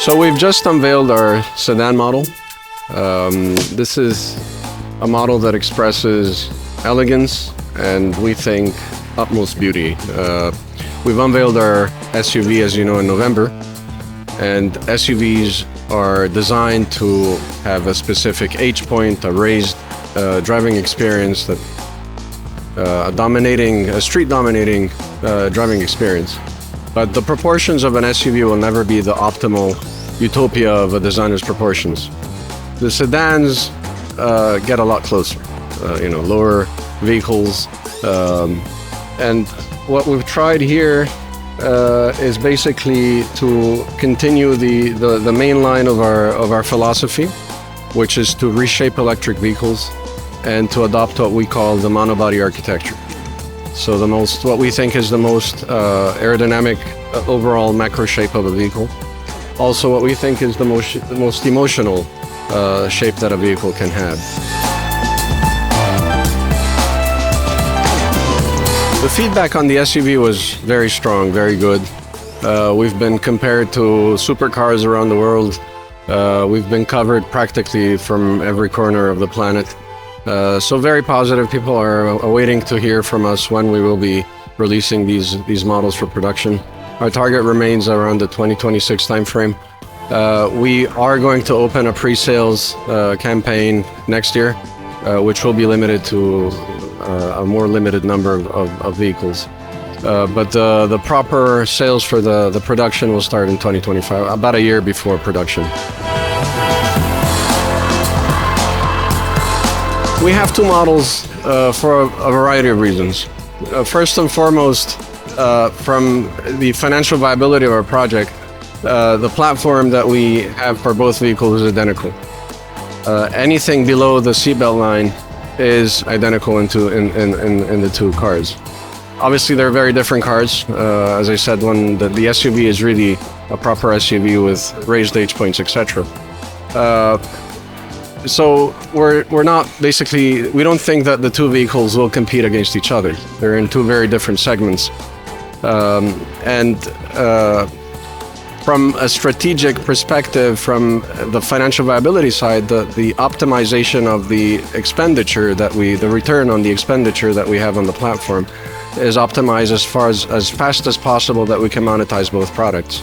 So we've just unveiled our sedan model. This is a model that expresses elegance and we think utmost beauty. We've unveiled our SUV, as you know, in November, and SUVs are designed to have a specific H point, a raised driving experience, that a street dominating driving experience. But the proportions of an SUV will never be the optimal utopia of a designer's proportions. The sedans get a lot closer, lower vehicles. And what we've tried here is basically to continue the main line of our philosophy, which is to reshape electric vehicles and to adopt what we call the monobody architecture. So what we think is the most aerodynamic overall macro shape of a vehicle. Also what we think is the most emotional shape that a vehicle can have. The feedback on the SUV was very strong, very good. We've been compared to supercars around the world. We've been covered practically from every corner of the planet. So very positive. People are awaiting to hear from us when we will be releasing these models for production. Our target remains around the 2026 timeframe. We are going to open a pre-sales campaign next year, which will be limited to a more limited number of vehicles. But the proper sales for the production will start in 2025, about a year before production. We have two models for a variety of reasons. First and foremost, from the financial viability of our project, the platform that we have for both vehicles is identical. Anything below the seatbelt line is identical in the two cars. Obviously, they're very different cars. As I said, the SUV is really a proper SUV with raised H points, etc. So we don't think that the two vehicles will compete against each other. They're in two very different segments. From a strategic perspective, from the financial viability side, the optimization of the expenditure the return on the expenditure that we have on the platform is optimized as fast as possible that we can monetize both products.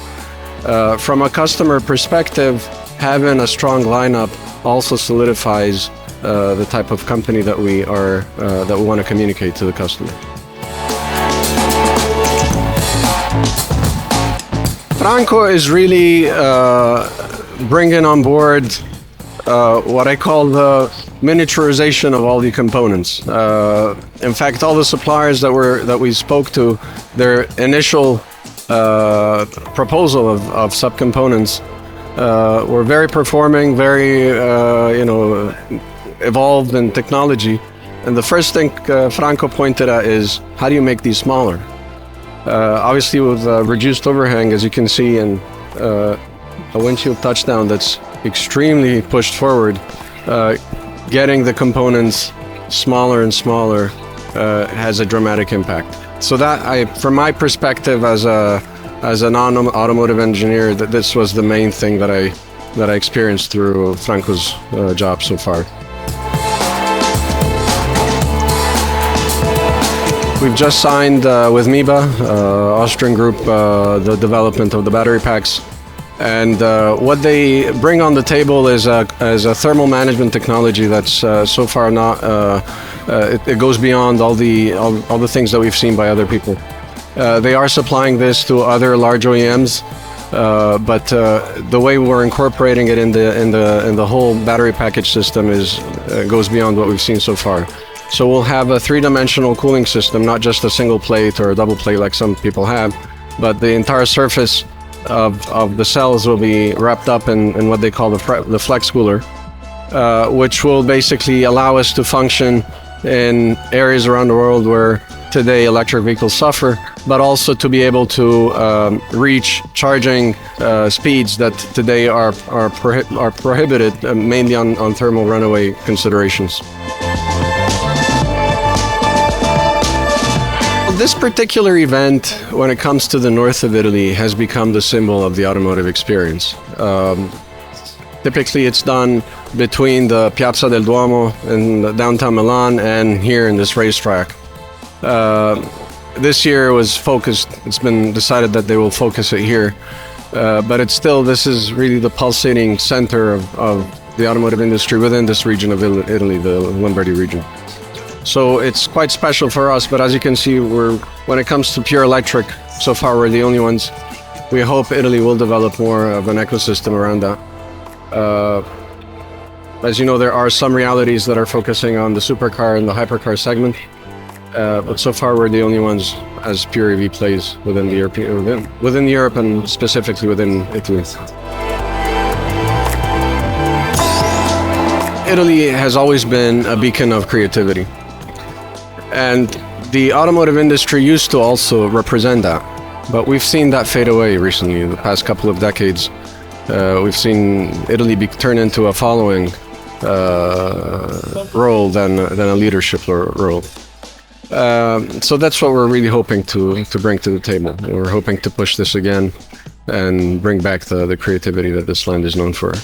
From a customer perspective, having a strong lineup also solidifies the type of company that we want to communicate to the customer. Franco is really bringing on board what I call the miniaturization of all the components. In fact, all the suppliers that we spoke to, their initial proposal of subcomponents were very performing, very evolved in technology. And the first thing Franco pointed at is, how do you make these smaller? Obviously with reduced overhang, as you can see, and a windshield touchdown that's extremely pushed forward, getting the components smaller and smaller has a dramatic impact. So from my perspective as a non-automotive engineer, this was the main thing that I experienced through Franco's job so far. We've just signed with Miba, Austrian group, the development of the battery packs. And what they bring on the table is a thermal management technology that's so far not, it goes beyond all the things that we've seen by other people. They are supplying this to other large OEMs, but the way we're incorporating it in the whole battery package system goes beyond what we've seen so far. So we'll have a three-dimensional cooling system, not just a single plate or a double plate like some people have, but the entire surface of the cells will be wrapped up in what they call the flex cooler, which will basically allow us to function in areas around the world where today electric vehicles suffer, but also to be able to reach charging speeds that today are prohibited mainly on thermal runaway considerations. This particular event, when it comes to the north of Italy, has become the symbol of the automotive experience. Typically, it's done between the Piazza del Duomo in downtown Milan and here in this racetrack. This year was focused, it's been decided that they will focus it here, but it's still, this is really the pulsating center of the automotive industry within this region of Italy, the Lombardy region. So it's quite special for us, but as you can see, when it comes to pure electric, so far we're the only ones. We hope Italy will develop more of an ecosystem around that. As you know, there are some realities that are focusing on the supercar and the hypercar segment, but so far we're the only ones as pure EV plays within Europe and specifically within Italy. Italy has always been a beacon of creativity, and the automotive industry used to also represent that, but we've seen that fade away recently. In the past couple of decades, we've seen Italy turn into a following role than a leadership role. So that's what we're really hoping to bring to the table. We're hoping to push this again and bring back the creativity that this land is known for.